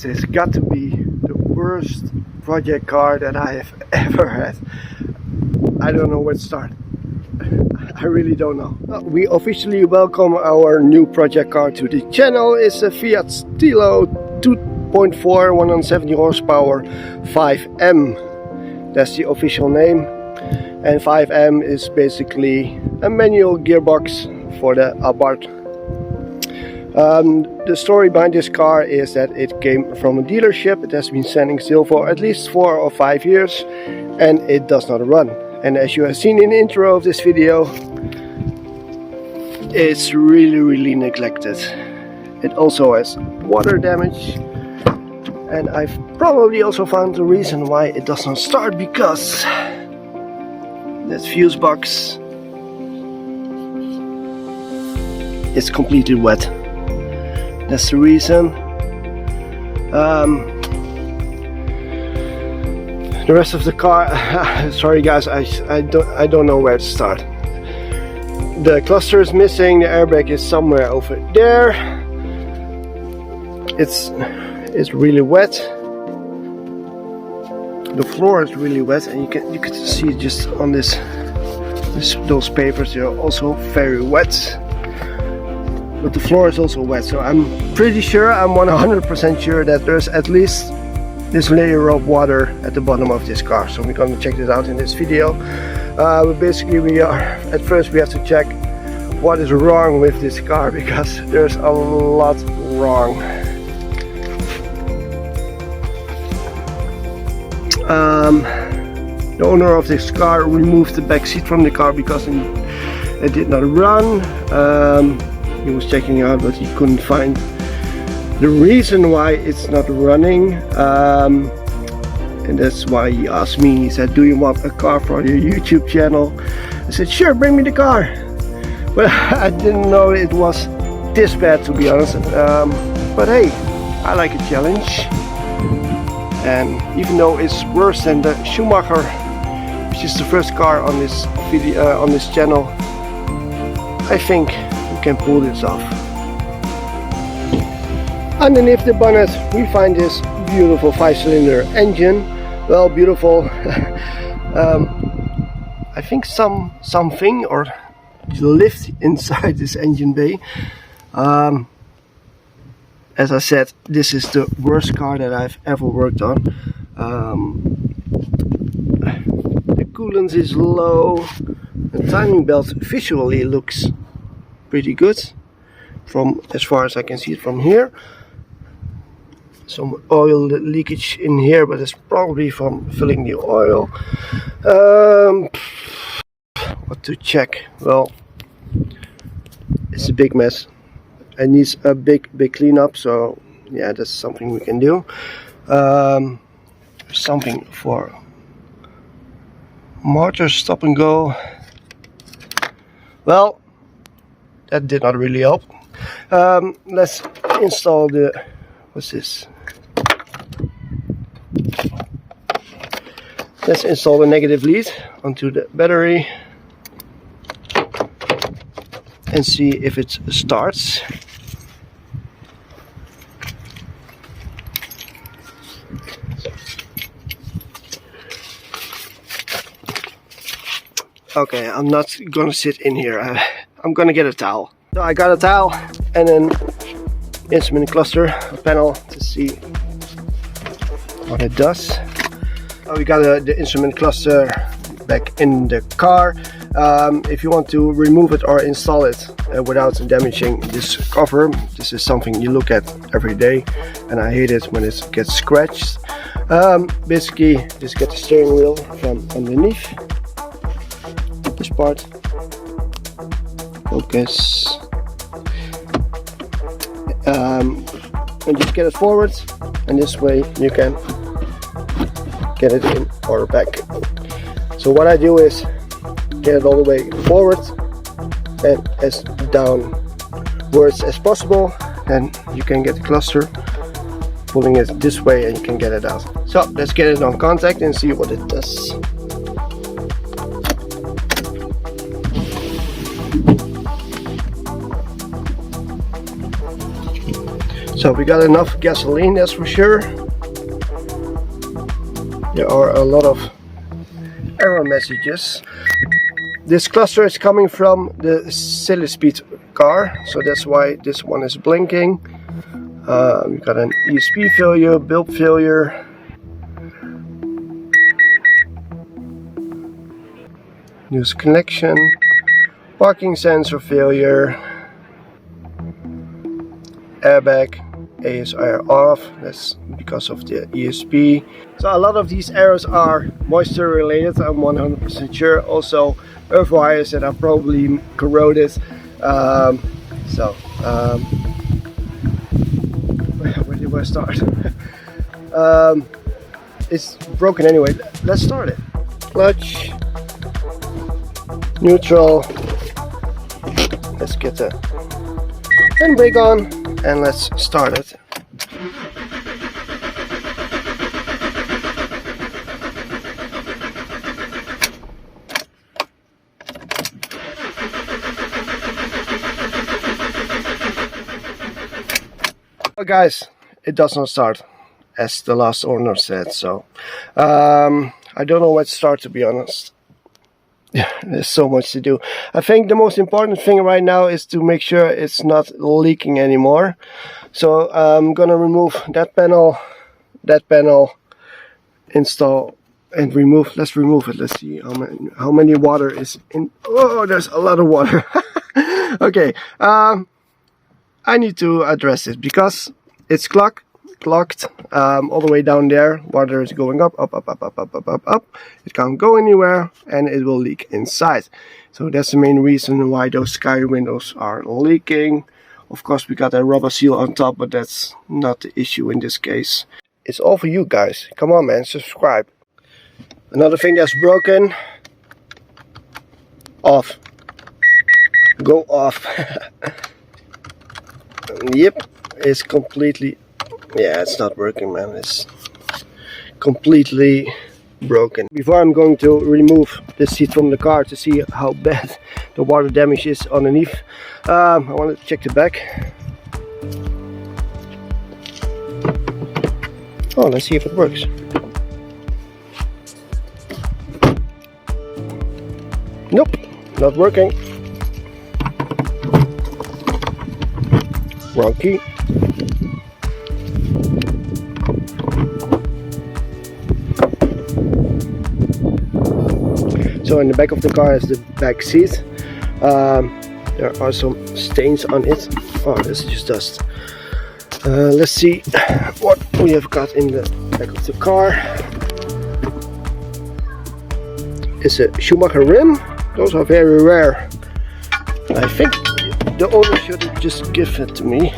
this has got to be the worst project car that I have ever had. I don't know where to start. I really don't know. We officially welcome our new project car to the channel. It's a Fiat Stilo 2.4 170 horsepower 5M. That's the official name. And 5M is basically a manual gearbox for the Abarth. The story behind this car is that it came from a dealership. It has been standing still for at least 4 or 5 years and it does not run. And as you have seen in the intro of this video, it's really neglected. It also has water damage, and I've probably also found the reason why it does not start, because that fuse box is completely wet. That's the reason. The rest of the car, sorry guys, I don't know where to start. The cluster is missing. The airbag is somewhere over there. It's really wet. The floor is really wet, and you can see just on those papers, they are also very wet. But the floor is also wet, so I'm pretty sure, I'm 100% sure that there's at least this layer of water at the bottom of this car. So we're going to check this out in this video. But basically at first we have to check what is wrong with this car, because there's a lot wrong. The owner of this car removed the back seat from the car because it did not run. He was checking out, but he couldn't find the reason why it's not running, and that's why he asked me. He said, do you want a car for your YouTube channel? I said, sure, bring me the car. But I didn't know it was this bad, to be honest. But hey, I like a challenge, and even though it's worse than the Schumacher, which is the first car on this video, on this channel, I think we can pull this off. Underneath the bonnet we find this beautiful 5-cylinder engine. Well, beautiful. I think something or lift inside this engine bay. As I said, this is the worst car that I've ever worked on. The coolant is low. The timing belt visually looks pretty good, from as far as I can see it from here. Some oil leakage in here, but it's probably from filling the oil. What to check? Well, it's a big mess. It needs a big cleanup, so yeah, that's something we can do. Something for motor stop and go. Well, that did not really help. Let's install the, what's this? Let's install the negative lead onto the battery and see if it starts. Okay, I'm not gonna sit in here. I'm gonna get a towel. So I got a towel and an instrument cluster, a panel, to see what it does. We got the instrument cluster back in the car. If you want to remove it or install it without damaging this cover, this is something you look at every day, and I hate it when it gets scratched. Basically, just get the steering wheel from underneath this part. Focus. And just get it forward, and this way you can get it in or back. So what I do is get it all the way forward and as downwards as possible, then you can get the cluster, pulling it this way, and you can get it out. So let's get it on contact and see what it does. So we got enough gasoline, that's for sure. There are a lot of error messages. This cluster is coming from the silly speed car, so that's why this one is blinking. We got an ESP failure, bulb failure. News connection, parking sensor failure, airbag, ASR off, that's because of the ESP. So a lot of these errors are moisture related, I'm 100% sure. Also earth wires that are probably corroded. Where do I start? It's broken anyway. Let's start it. Clutch, neutral. Let's get the handbrake on and let's start it. Well guys, it does not start as the last owner said, so I don't know where to start, to be honest. There's so much to do. I think the most important thing right now is to make sure it's not leaking anymore. So I'm gonna remove that panel, install and remove. Let's remove it. Let's see how many water is in. Oh, there's a lot of water. Okay, I need to address it because it's clogged all the way down there. Water is going up. It can't go anywhere and it will leak inside. So that's the main reason why those sky windows are leaking. Of course we got a rubber seal on top, but that's not the issue in this case. It's all for you guys. Come on man, subscribe. Another thing that's broken. Off. Go off. Yep, it's completely, yeah, it's not working, man. It's completely broken. Before I'm going to remove the seat from the car to see how bad the water damage is underneath, I want to check the back. Oh, let's see if it works. Nope, not working. Wrong key. So in the back of the car is the back seat. There are some stains on it. Oh, this is just dust. Let's see what we have got in the back of the car. It's a Schumacher rim. Those are very rare. I think the owner should just give it to me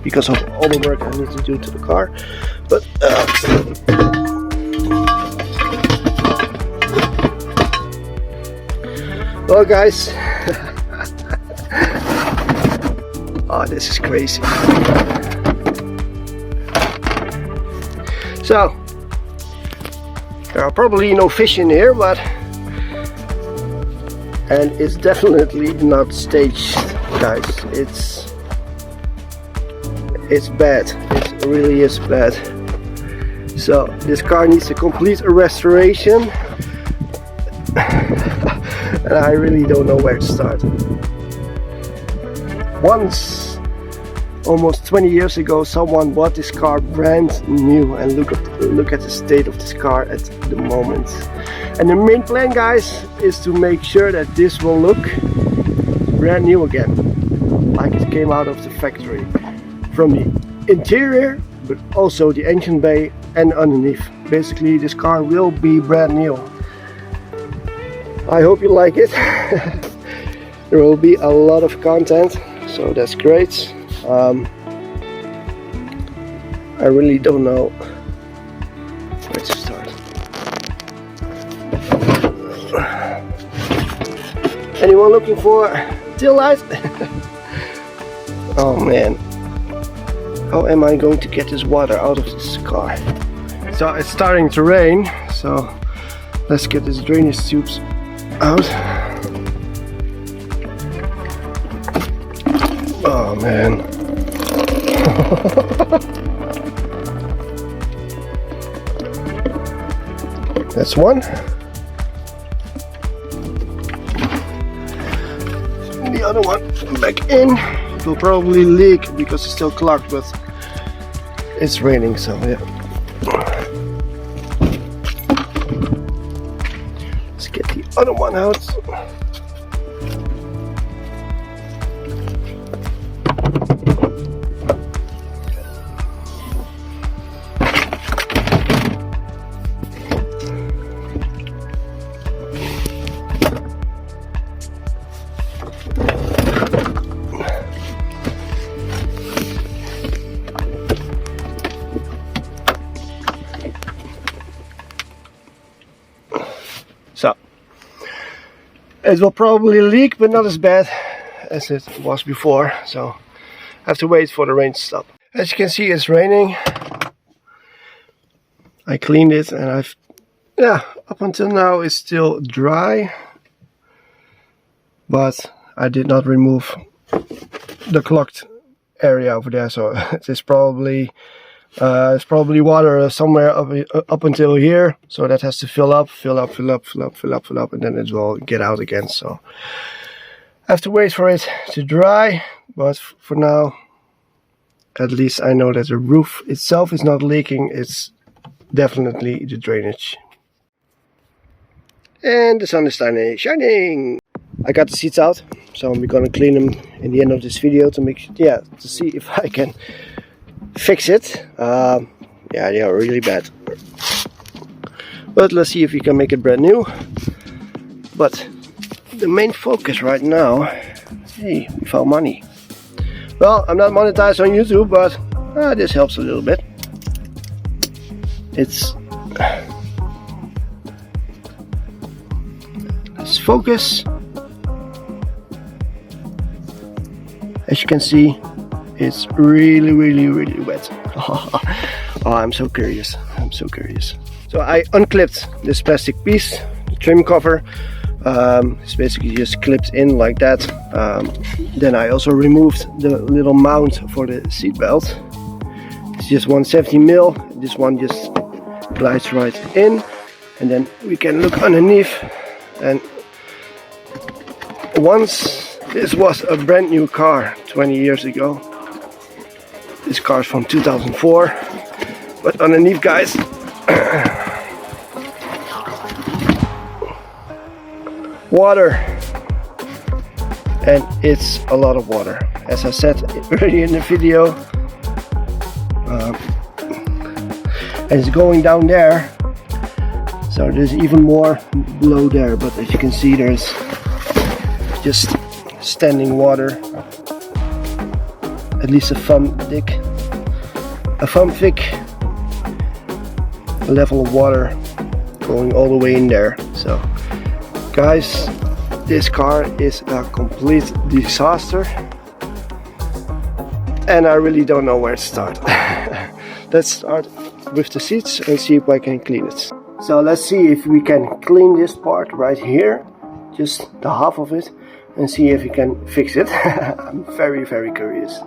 because of all the work I need to do to the car. But well guys, oh, this is crazy. So there are probably no fish in here, but and it's definitely not staged, guys. It's bad. It really is bad. So this car needs a complete restoration. And I really don't know where to start. Once, almost 20 years ago, someone bought this car brand new, and look at the state of this car at the moment. And the main plan, guys, is to make sure that this will look brand new again, like it came out of the factory, from the interior, but also the engine bay and underneath. Basically, this car will be brand new. I hope you like it. There will be a lot of content, so that's great. I really don't know where to start. Anyone looking for tail light? Oh man, how am I going to get this water out of this car? So it's starting to rain, so let's get these drainage tubes out. Oh man. That's one. The other one back in. It will probably leak because it's still clogged, but it's raining, so yeah. Let's get the other one out. So it will probably leak, but not as bad as it was before, so I have to wait for the rain to stop. As you can see, it's raining. I cleaned it and up until now it's still dry, but I did not remove the clogged area over there, so it's probably water somewhere up until here, so that has to fill up, and then it will get out again. So I have to wait for it to dry, but for now, at least I know that the roof itself is not leaking. It's definitely the drainage. And the sun is shining. I got the seats out, so I'm gonna clean them in the end of this video to to see if I can fix it. Yeah, they are really bad, but let's see if we can make it brand new. But the main focus right now, hey, we found money. Well, I'm not monetized on YouTube, but this helps a little bit. Let's focus. As you can see, it's really wet. Oh, I'm so curious. So I unclipped this plastic piece, the trim cover. It's basically just clipped in like that. Then I also removed the little mount for the seat belt. It's just 170mm. This one just glides right in, and then we can look underneath. And once this was a brand new car 20 years ago. This car is from 2004, but underneath, guys, water, and it's a lot of water. As I said earlier in the video, and it's going down there, so there's even more below there. But as you can see, there's just standing water. At least a thumb thick level of water going all the way in there. So guys, this car is a complete disaster, and I really don't know where to start. Let's start with the seats and see if I can clean it. So let's see if we can clean this part right here, just the half of it, and see if we can fix it. I'm very curious.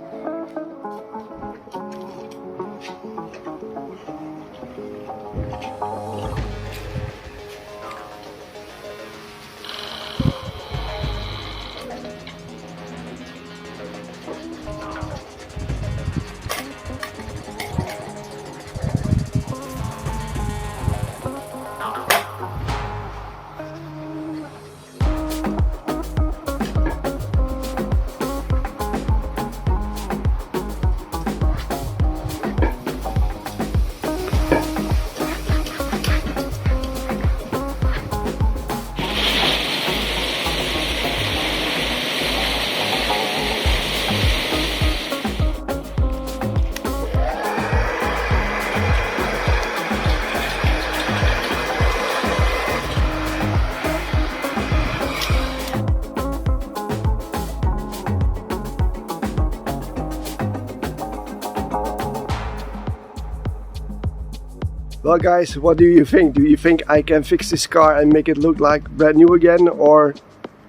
Well guys, what do you think? Do you think I can fix this car and make it look like brand new again, or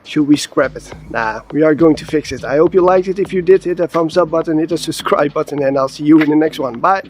Should we scrap it? Nah, we are going to fix it. I hope you liked it. If you did, hit a thumbs up button, hit a subscribe button, and I'll see you in the next one. Bye!